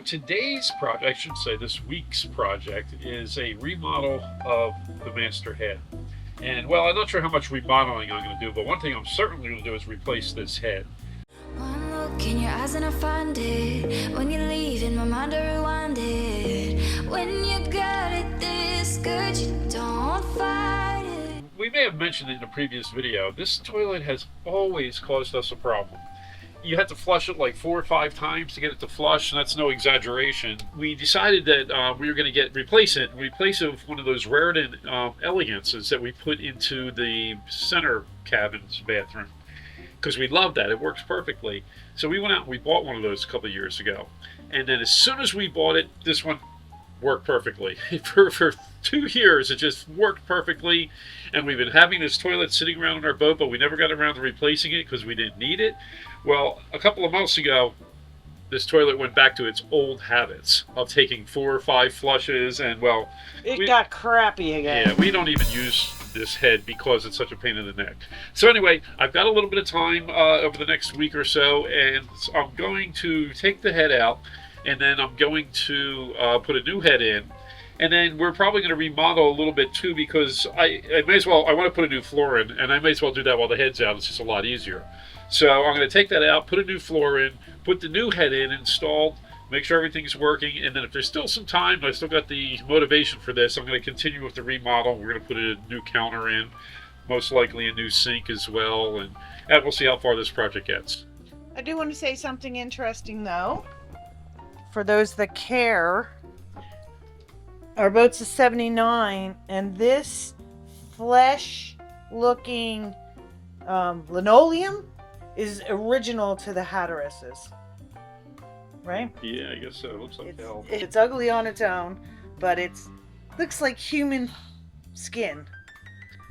today's project, I should say this week's project, is a remodel of the master head. And well, I'm not sure how much remodeling I'm going to do, but one thing I'm certainly going to do is replace this head. One look in your eyes and I find it. When you leave in my mind I rewind it. When you got it this good, you don't fight it. We may have mentioned in the previous video, this toilet has always caused us a problem. You had to flush it like 4 or 5 times to get it to flush, and that's no exaggeration. We decided that we were going to replace it with one of those Raritan Elegances that we put into the center cabin's bathroom, because we love that. It works perfectly. So we went out and we bought one of those a couple of years ago, and then as soon as we bought it, this one worked perfectly. For 2 years it just worked perfectly, and we've been having this toilet sitting around in our boat, but we never got around to replacing it because we didn't need it. Well, a couple of months ago, this toilet went back to its old habits of taking 4 or 5 flushes, and well, it got crappy again. Yeah, we don't even use this head because it's such a pain in the neck. So anyway, I've got a little bit of time over the next week or so, and I'm going to take the head out, and then I'm going to put a new head in. And then we're probably going to remodel a little bit too, because I want to put a new floor in, and I may as well do that while the head's out. It's just a lot easier. So I'm going to take that out, put a new floor in, put the new head in, installed, make sure everything's working, and then if there's still some time, I still got the motivation for this, I'm going to continue with the remodel. We're going to put a new counter in, most likely a new sink as well, and we'll see how far this project gets. I do want to say something interesting though. For those that care, our boat's a 79, and this flesh-looking linoleum is original to the Hatteras's, right? Yeah, I guess so. It looks like hell. It's ugly on its own, but it's looks like human skin.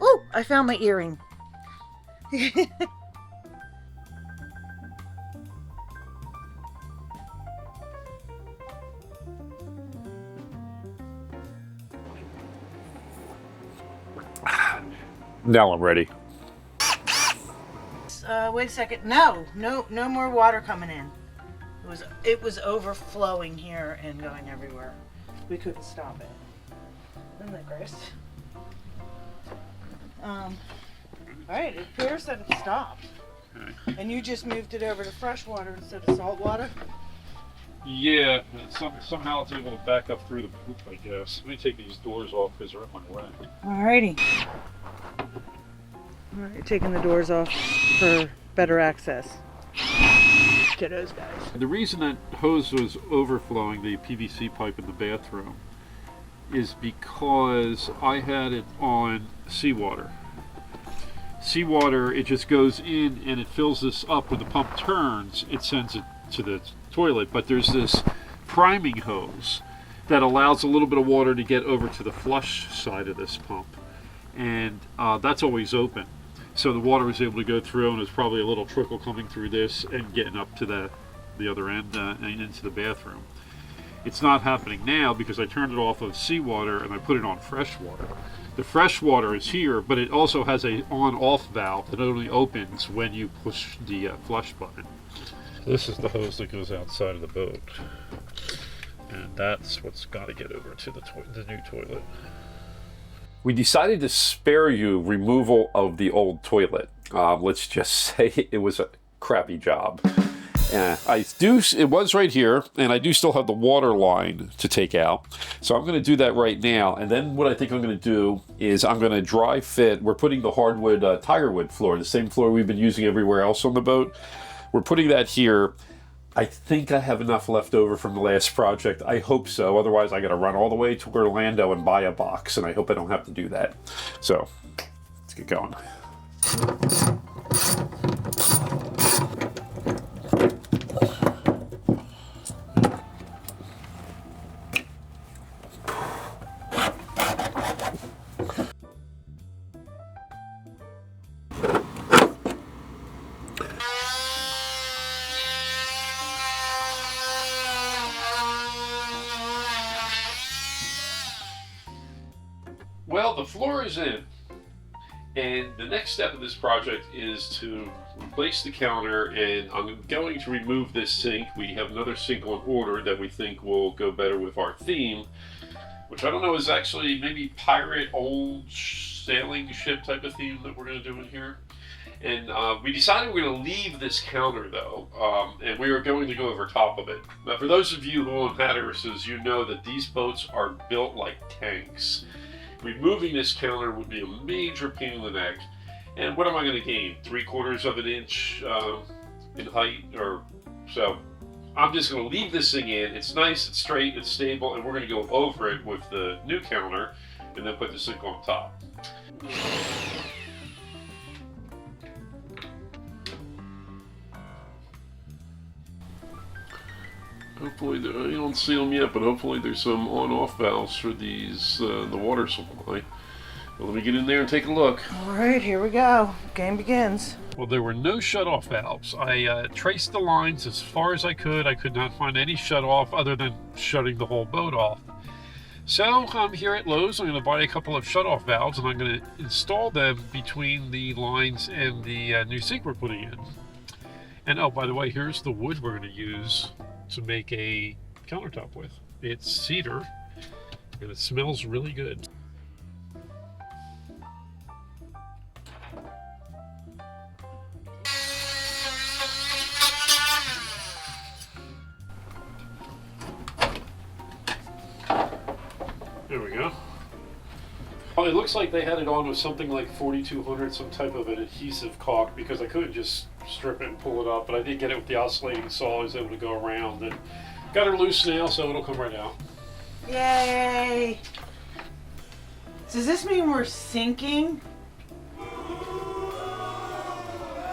Oh, I found my earring. Now I'm ready. Wait a second. No more water coming in. It was overflowing here and going everywhere. We couldn't stop it. Isn't that gross? All right, it appears that it stopped. Okay. And you just moved it over to fresh water instead of salt water? Yeah, somehow it's able to back up through the poop, I guess. Let me take these doors off because they're in my way. Alrighty. Alright, taking the doors off for better access to those guys. The reason that hose was overflowing, the PVC pipe in the bathroom, is because I had it on seawater. Seawater, it just goes in and it fills this up. When the pump turns, it sends it to the toilet, but there's this priming hose that allows a little bit of water to get over to the flush side of this pump, and that's always open. So the water was able to go through, and there's probably a little trickle coming through this and getting up to the other end and into the bathroom. It's not happening now because I turned it off of seawater and I put it on fresh water. The fresh water is here, but it also has a on-off valve that only opens when you push the flush button. This is the hose that goes outside of the boat, and that's what's got to get over to the new toilet. We decided to spare you removal of the old toilet. Let's just say it was a crappy job. It was right here, and I do still have the water line to take out. So I'm going to do that right now, and then what I think I'm going to do is I'm going to dry fit. We're putting the hardwood tiger wood floor, the same floor we've been using everywhere else on the boat. We're putting that here. I think I have enough left over from the last project. I hope so. Otherwise, I got to run all the way to Orlando and buy a box, and I hope I don't have to do that. So, let's get going. Well, the floor is in, and the next step of this project is to replace the counter, and I'm going to remove this sink. We have another sink on order that we think will go better with our theme, which I don't know is actually maybe pirate, old sailing ship type of theme that we're going to do in here. And we decided we're going to leave this counter though, and we are going to go over top of it. Now, for those of you who own Hatteras, you know that these boats are built like tanks. Removing this counter would be a major pain in the neck. And what am I going to gain? 3/4 of an inch in height, or so. I'm just going to leave this thing in. It's nice, it's straight, it's stable, and we're going to go over it with the new counter, and then put the sink on top. Hopefully, you don't see them yet, but hopefully there's some on-off valves for these, the water supply. Well, let me get in there and take a look. All right, here we go. Game begins. Well, there were no shut-off valves. I traced the lines as far as I could. I could not find any shut-off other than shutting the whole boat off. So I'm here at Lowe's. I'm going to buy a couple of shut-off valves, and I'm going to install them between the lines and the new sink we're putting in. And oh, by the way, here's the wood we're going to use to make a countertop with. It's cedar, and it smells really good. There we go. Oh, it looks like they had it on with something like 4200, some type of an adhesive caulk, because I couldn't just strip it and pull it up, but I did get it with the oscillating saw. I was able to go around and got her loose now, so it'll come right out. Yay! Does this mean we're sinking?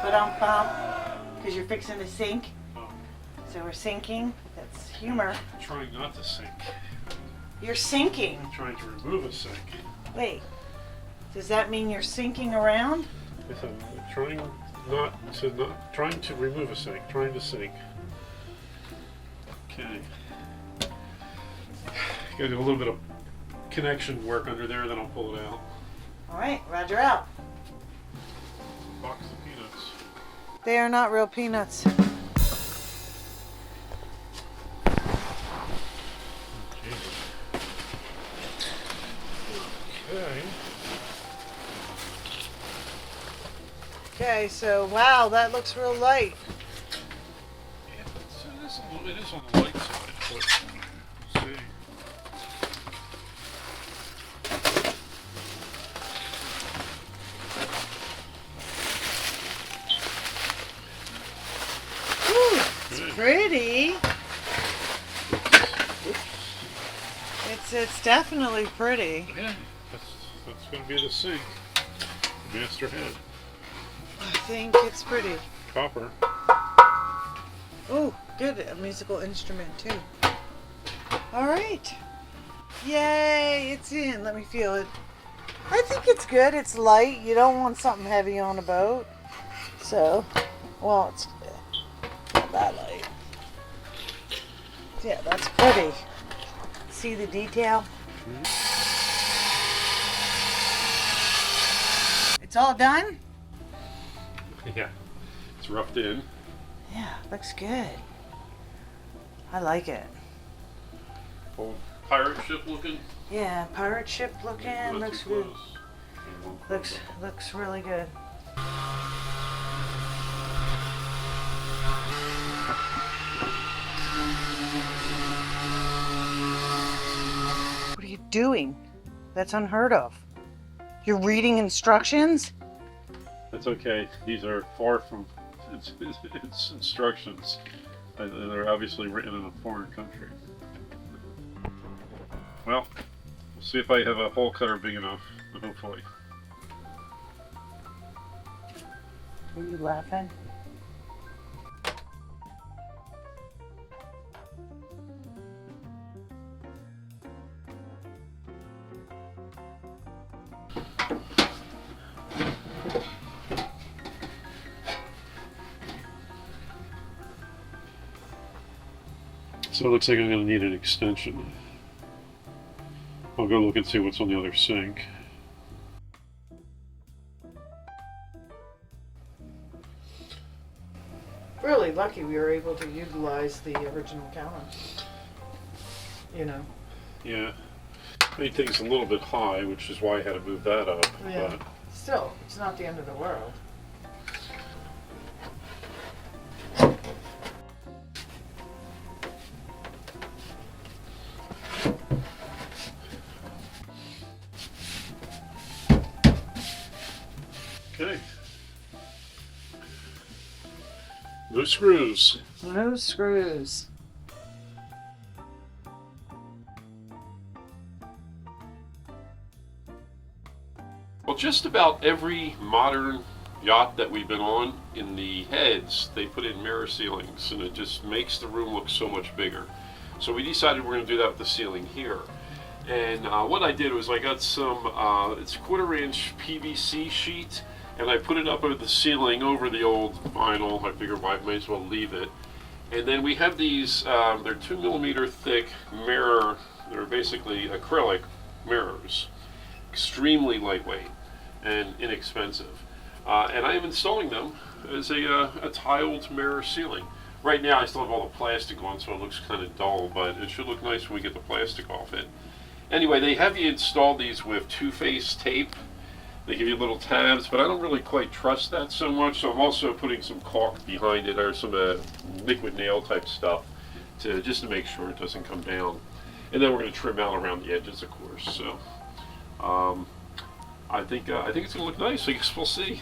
Because you're fixing to sink. Oh. So we're sinking. That's humor. I'm trying not to sink. You're sinking. I'm trying to remove a sink. Wait. Does that mean you're sinking around? Yes, I'm trying trying to remove a sink. Trying to sink. Okay. Gotta do a little bit of connection work under there, then I'll pull it out. All right, Roger out. Box of peanuts. They are not real peanuts. Okay. Okay, so wow, that looks real light. Yeah, it is on the light side, but let's see. Ooh, it's pretty. It's definitely pretty. Yeah, that's going to be the sink. The master head. I think it's pretty. Copper. Oh, good. A musical instrument too. All right. Yay, it's in. Let me feel it. I think it's good. It's light. You don't want something heavy on a boat. So, well, it's not that light. Yeah, that's pretty. See the detail? It's all done? Yeah, it's roughed in. Yeah, looks good. I like it. Old pirate ship looking. Yeah, pirate ship looking. Not Looks too good. close. Looks really good. What are you doing? That's unheard of. You're reading instructions? That's okay. These are far from its instructions. They're obviously written in a foreign country. Well, we'll see if I have a hole cutter big enough, hopefully. Are you laughing? So it looks like I'm going to need an extension. I'll go look and see what's on the other sink. really lucky we were able to utilize the original counter. You know. Yeah. Made things a little bit high, which is why I had to move that up. Yeah. But Still, it's not the end of the world. okay. No screws. No screws. Well, just about every modern yacht that we've been on, in the heads, they put in mirror ceilings, and it just makes the room look so much bigger. So we decided we're going to do that with the ceiling here. And what I did was I got some, it's 1/4-inch PVC sheet, and I put it up over the ceiling over the old vinyl. I figured I might as well leave it. And then we have these, they're 2mm thick mirror, they're basically acrylic mirrors. Extremely lightweight and inexpensive. And I am installing them as a tiled mirror ceiling. Right now I still have all the plastic on, so it looks kind of dull, but it should look nice when we get the plastic off it. Anyway, they have you install these with two-face tape. They give you little tabs, but I don't really quite trust that so much, so I'm also putting some caulk behind it, or some liquid nail type stuff, just to make sure it doesn't come down. And then we're going to trim out around the edges, of course. So I think it's going to look nice. I guess we'll see.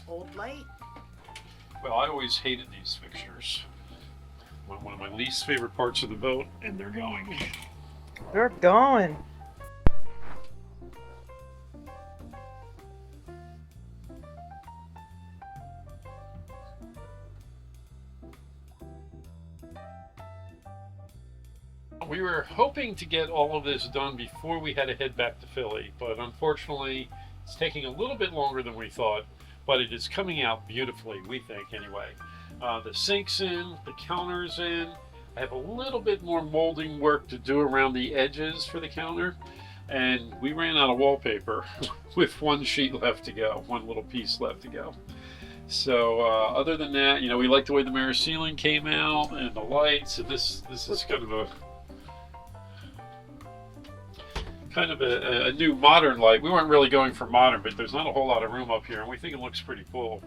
Old light. Well, I always hated these fixtures. One of my least favorite parts of the boat, and they're going. They're going. We were hoping to get all of this done before we had to head back to Philly, but unfortunately it's taking a little bit longer than we thought, but it is coming out beautifully, we think anyway. The sink's in, the counter's in. I have a little bit more molding work to do around the edges for the counter, and we ran out of wallpaper with one sheet left to go, one little piece left to go. So other than that, we like the way the mirror ceiling came out and the lights, and this is kind of a new modern light. We weren't really going for modern, but there's not a whole lot of room up here, and we think it looks pretty cool.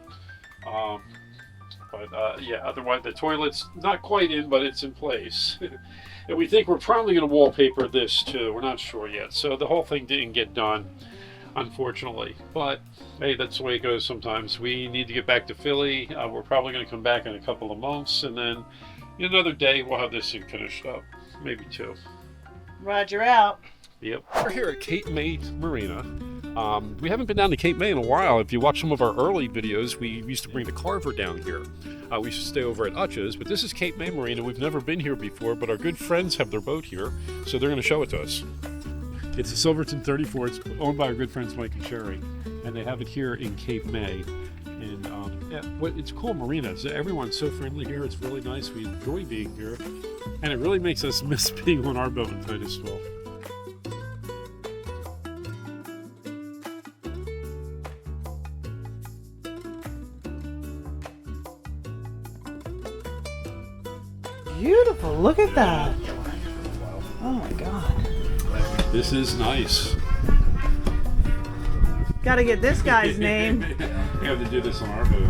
Yeah, otherwise the toilet's not quite in, but it's in place. And we think we're probably going to wallpaper this too. We're not sure yet. So the whole thing didn't get done, unfortunately. But hey, that's the way it goes sometimes. We need to get back to Philly. We're probably going to come back in a couple of months, and then in another day we'll have this thing finished up. Maybe 2. Roger out. Yep. We're here at Cape May Marina. We haven't been down to Cape May in a while. If you watch some of our early videos, we used to bring the Carver down here. We used to stay over at Utch's, but this is Cape May Marina. We've never been here before, but our good friends have their boat here, so they're going to show it to us. It's a Silverton 34. It's owned by our good friends Mike and Sherry, and they have it here in Cape May. And yeah, it's a cool marina. Everyone's so friendly here. It's really nice. We enjoy being here, and it really makes us miss being on our boat in Titusville. Beautiful. Look at that. Oh my God. This is nice. Gotta get this guy's name. We have to do this on our boat.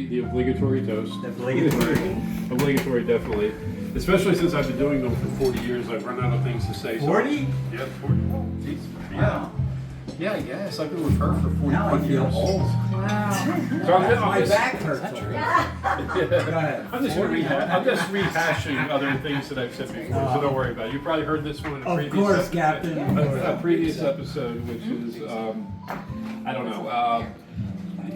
The obligatory toast. Obligatory, definitely. Especially since I've been doing them for 40 years, I've run out of things to say. 40? Yeah, 40. Oh, geez. Wow. Yeah, yes, I've been with her for 41 Now I feel years. old. So My back hurts. Go ahead. I'm just rehashing other things that I've said before, so don't worry about it. You probably heard this one in a Of previous course, Captain. a previous episode, which is I don't know.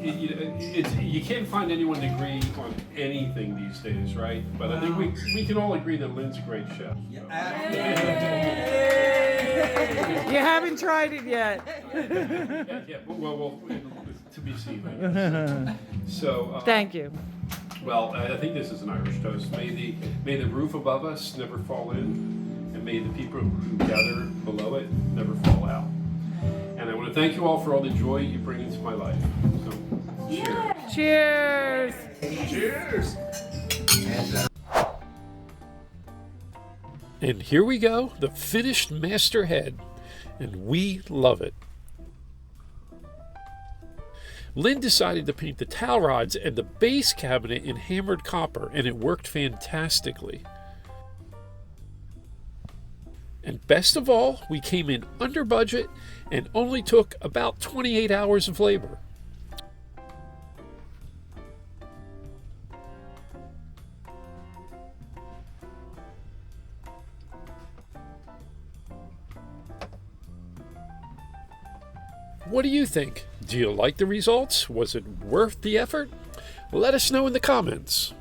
You can't find anyone to agree on anything these days, right? But I think we can all agree that Lynn's a great chef. You haven't tried it yet. Yeah, well, to be seen. I guess. So. Thank you. Well, I think this is an Irish toast. May the roof above us never fall in, and may the people who gather below it never fall out. And I want to thank you all for all the joy you bring into my life. So, cheers. Cheers. Cheers. And here we go, the finished master head, and we love it. Lynn decided to paint the towel rods and the base cabinet in hammered copper, and it worked fantastically. And best of all, we came in under budget and only took about 28 hours of labor. What do you think? Do you like the results? Was it worth the effort? Let us know in the comments.